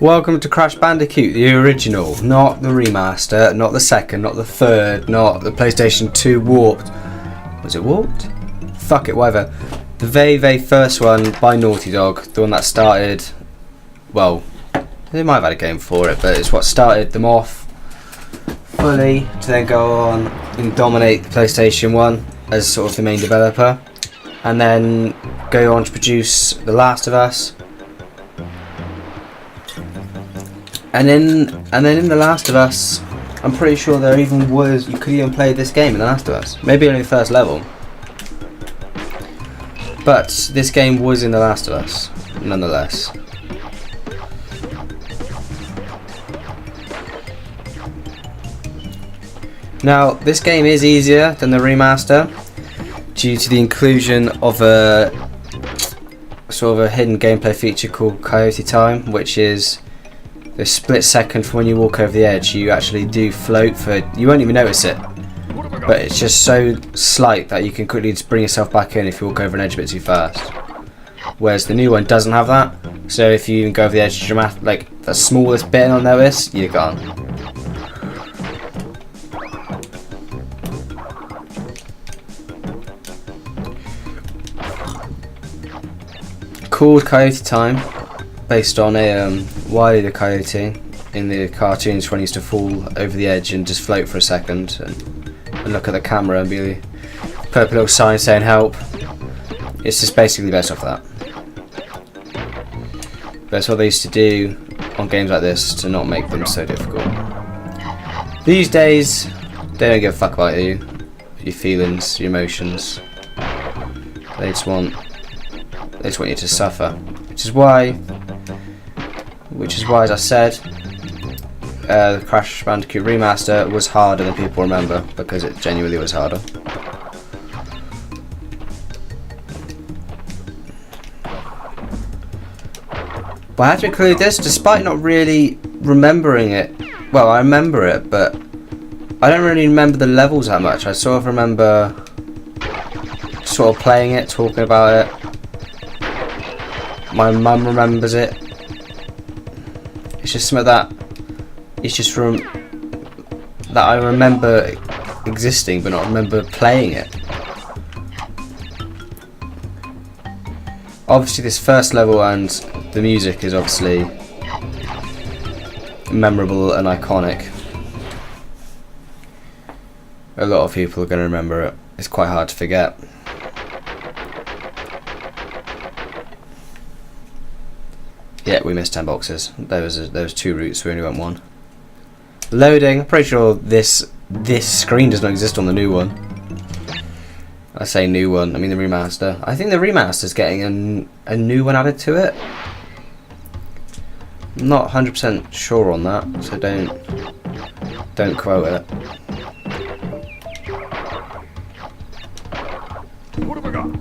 Welcome to Crash Bandicoot, the original, not the remaster, not the second, not the third, not the PlayStation 2 warped. Was it warped? Fuck it, whatever. The very first one by Naughty Dog, the one that started, well, they might have had a game for it, but it's what started them off fully to then go on and dominate the PlayStation 1 as sort of the main developer, and then go on to produce The Last of Us. And then in The Last of Us, I'm pretty sure there even was, you could even play this game in The Last of Us. Maybe only the first level. But this game was in The Last of Us, nonetheless. Now, this game is easier than the remaster due to the inclusion of a sort of a hidden gameplay feature called Coyote Time, which is the split second from when you walk over the edge. You actually do float for, you won't even notice it, but it's just so slight that you can quickly just bring yourself back in if you walk over an edge a bit too fast. Whereas the new one doesn't have that, so if you even go over the edge like the smallest bit on notice, you're gone. Called Coyote Time, based on a Wile the Coyote in the cartoons when he used to fall over the edge and just float for a second and look at the camera and put up a little sign saying help. It's just basically based off that. That's what they used to do on games like this to not make them so difficult. These days, they don't give a fuck about you, your feelings, your emotions. They just want you to suffer, which is why, as I said, the Crash Bandicoot remaster was harder than people remember, because it genuinely was harder. But I have to include this, despite not really remembering it. Well, I remember it, but I don't really remember the levels that much. I sort of remember sort of playing it, talking about it. My mum remembers it. It's just something that it's just from that I remember existing, but not remember playing it. Obviously, this first level and the music is obviously memorable and iconic. A lot of people are going to remember it. It's quite hard to forget. Yeah, we missed 10 boxes. There was 2 routes, we only went 1. Loading. I'm pretty sure this screen does not exist on the new one. I say new one, I mean the remaster. I think the remaster's getting a new one added to it. I'm not 100% sure on that, so don't quote it. What have I got?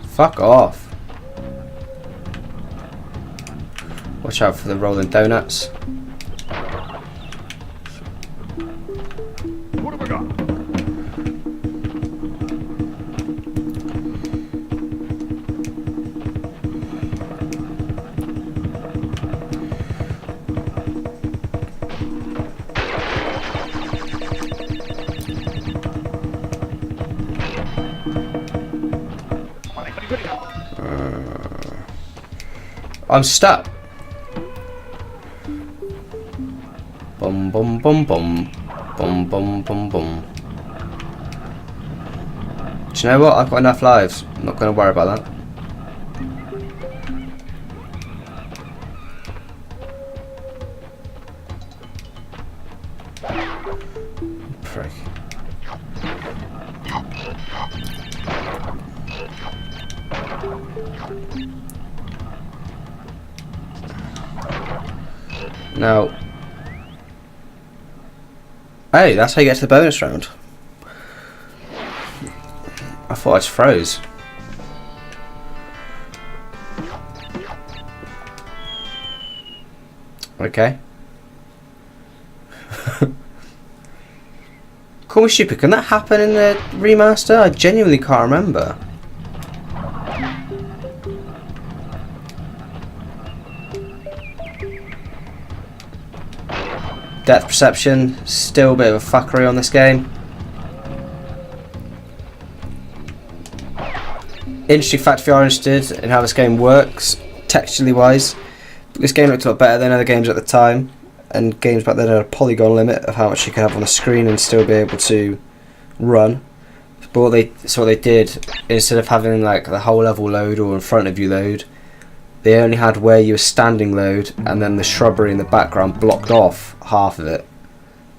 Fuck off. Watch out for the rolling donuts. What have I got? I'm stuck. Bum bum bum bum. Bum bum bum bum. Do you know what? I've got enough lives. I'm not going to worry about that. Prick. Now, hey, that's how you get to the bonus round. I thought I just froze. Okay. Call me stupid, can that happen in the remaster? I genuinely can't remember. Depth perception, still a bit of a fuckery on this game. Interesting fact if you are interested in how this game works, texturally wise. This game looked a lot better than other games at the time, and games back then had a polygon limit of how much you could have on the screen and still be able to run. But what they did, instead of having like the whole level load or in front of you load, they only had where you were standing load, and then the shrubbery in the background blocked off half of it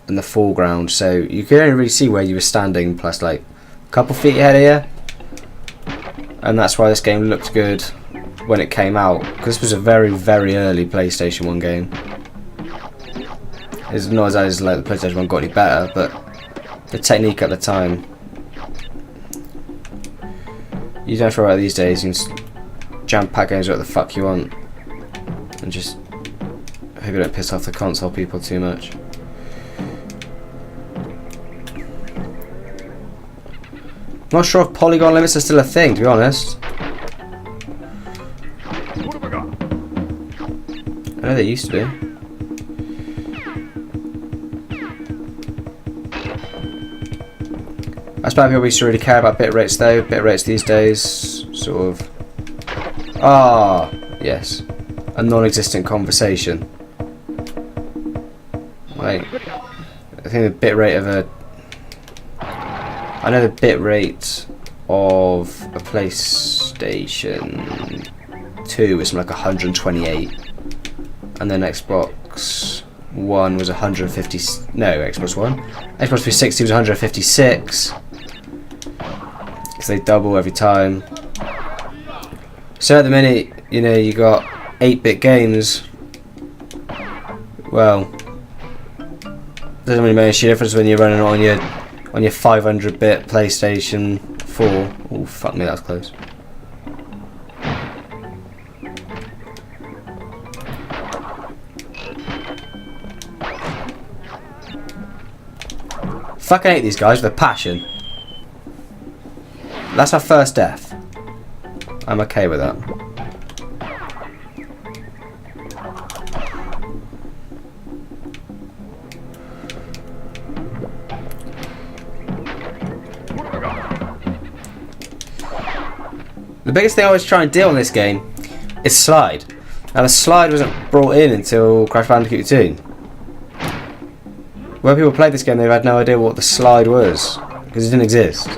in the foreground, so you could only really see where you were standing plus like a couple feet ahead of you. And that's why this game looked good when it came out, because this was a very, very early PlayStation 1 game. It's not as like the PlayStation 1 got any better, but the technique at the time, you don't have to worry about these days. You can jam pack games what the fuck you want and just hope you don't piss off the console people too much. Not sure if polygon limits are still a thing, to be honest. I know they used to be. I suppose people used to really care about bit rates though. Bit rates these days, sort of. Ah, yes. A non-existent conversation. Like, I think the bit rate of a... I know the bit rate of a PlayStation 2 was like 128, and then Xbox One was 150. No, Xbox One. Xbox 360 was 156. Because they double every time. So at the minute, you know, you got 8-bit games. Well, doesn't really make much difference when you're running on your 500-bit PlayStation 4. Oh fuck me, that was close. Fucking hate these guys with a passion. That's our first death. I'm okay with that. The biggest thing I was trying to deal in this game is slide. Now the slide wasn't brought in until Crash Bandicoot 2. When people played this game, they had no idea what the slide was, because it didn't exist.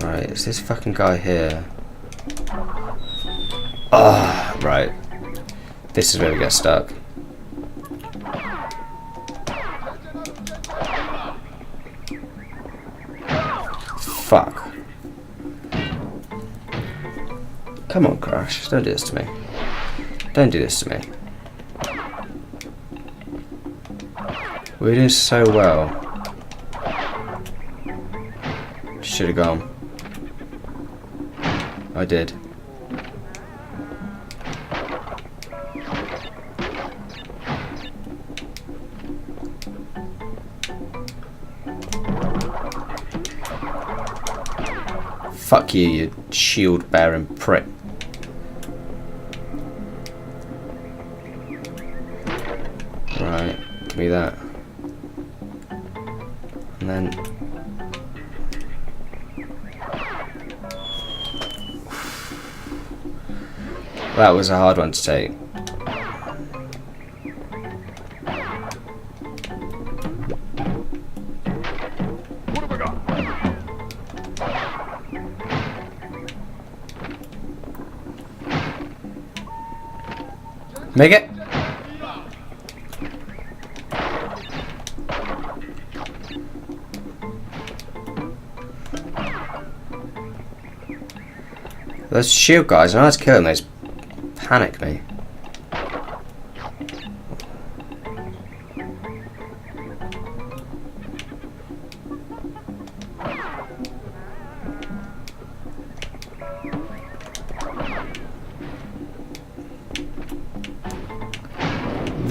Right, it's this fucking guy here. Ah, right. This is where we get stuck. Fuck. Come on, Crash. Don't do this to me. Don't do this to me. We're doing so well. Should have gone. I did. Fuck you, you shield-bearing prick. Right, give me that. And then... that was a hard one to take. Make it! Those shield guys, I know how to kill them, they just panic me.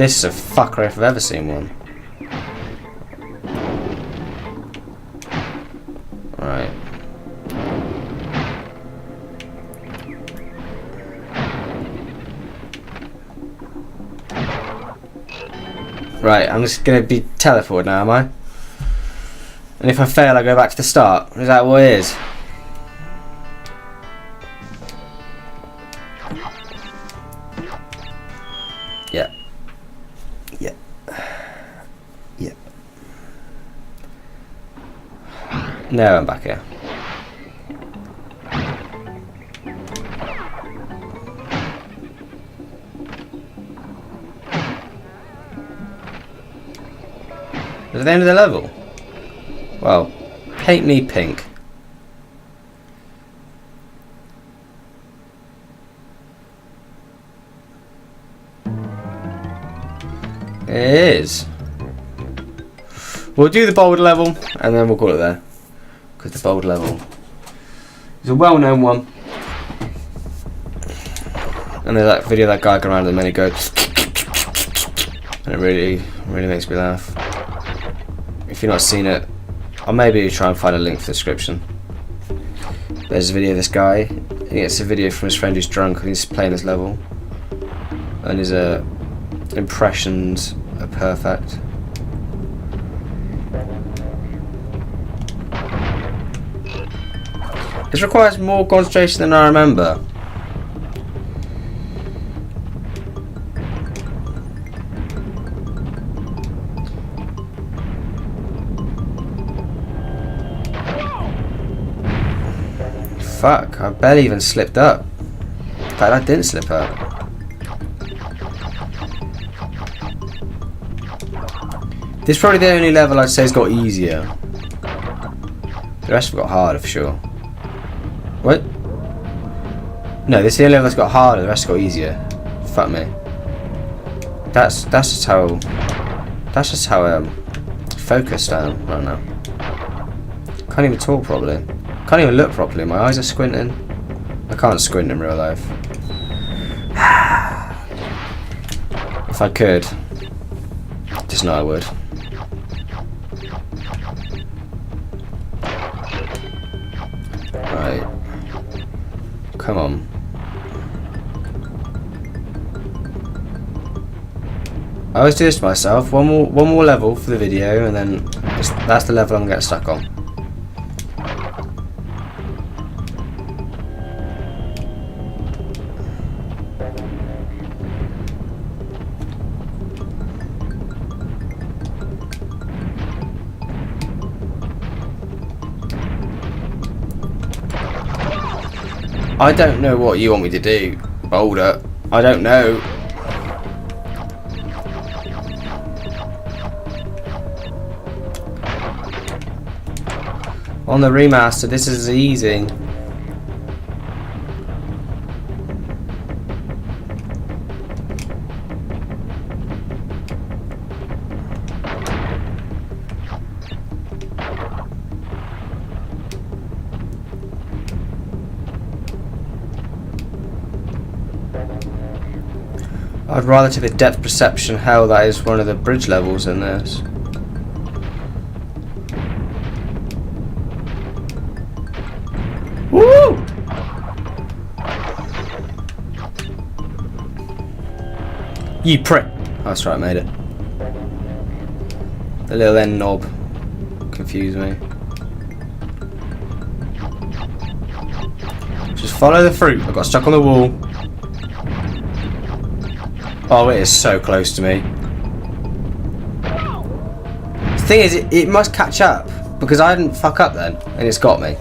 This is a fucker if I've ever seen one. Right. Right, I'm just going to be teleported now, am I? And if I fail, I go back to the start. Is that what it is? Yeah. Yeah. Yeah. No, I'm back here. Is it at the end of the level? Well, paint me pink. It is. We'll do the bold level and then we'll call it there. Because the bold level is a well-known one. And there's that video of that guy going around and then he goes and it really makes me laugh. If you've not seen it, I'll maybe try and find a link for the description. There's a video of this guy. I think it's a video from his friend who's drunk and he's playing this level. And his impressions are perfect. This requires more concentration than I remember. Fuck, I barely even slipped up. In fact, I didn't slip up. This is probably the only level I'd say has got easier. The rest have got harder for sure. What? No, this is the only level that's got harder, the rest have got easier. Fuck me. That's just how focused I am right now. Can't even talk properly. Can't even look properly. My eyes are squinting. I can't squint in real life. If I could, just know I would. Right. Come on. I always do this to myself. One more level for the video, and then that's the level I'm getting stuck on. I don't know what you want me to do, Boulder. I don't know. On the remaster, this is easy. I'd rather take the depth perception hell that is one of the bridge levels in this. Woo! You prick! Oh, that's right, I made it. The little end knob confused me. Just follow the fruit. I got stuck on the wall. Oh, it is so close to me. The thing is, it must catch up because I didn't fuck up then, and it's got me.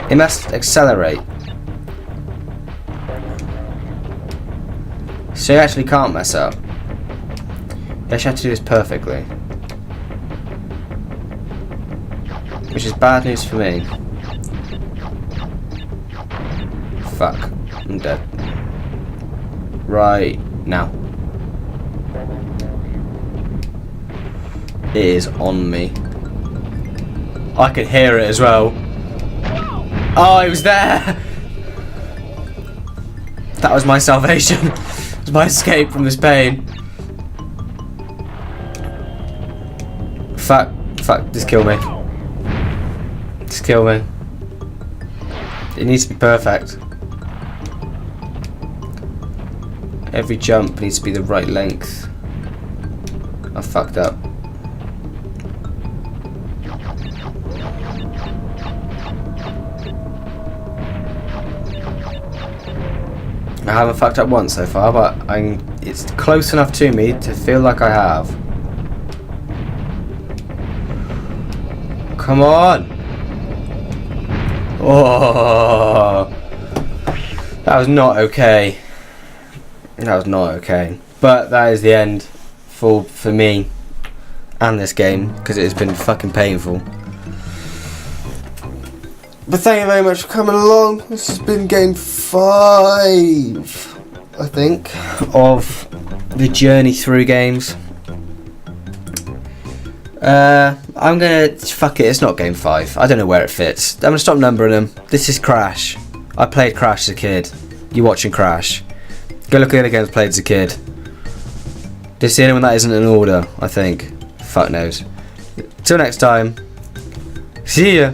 It must accelerate. So you actually can't mess up. You actually have to do this perfectly. Which is bad news for me. Fuck. I'm dead. Right now. It is on me. I can hear it as well. Oh, it was there! That was my salvation. It's my escape from this pain. Fuck, just kill me. Just kill me. It needs to be perfect. Every jump needs to be the right length. I fucked up. I haven't fucked up once so far, but it's close enough to me to feel like I have. Come on! Oh, that was not okay. That was not okay. But that is the end for me and this game, because it has been fucking painful. But thank you very much for coming along. This has been game 5, I think, of the journey through games. I'm gonna fuck it. It's not game 5. I don't know where it fits. I'm gonna stop numbering them. This is Crash. I played Crash as a kid. You watching Crash? Go look at the other games I played as a kid. This is the only one that isn't in order, I think. Fuck knows. Till next time. See ya.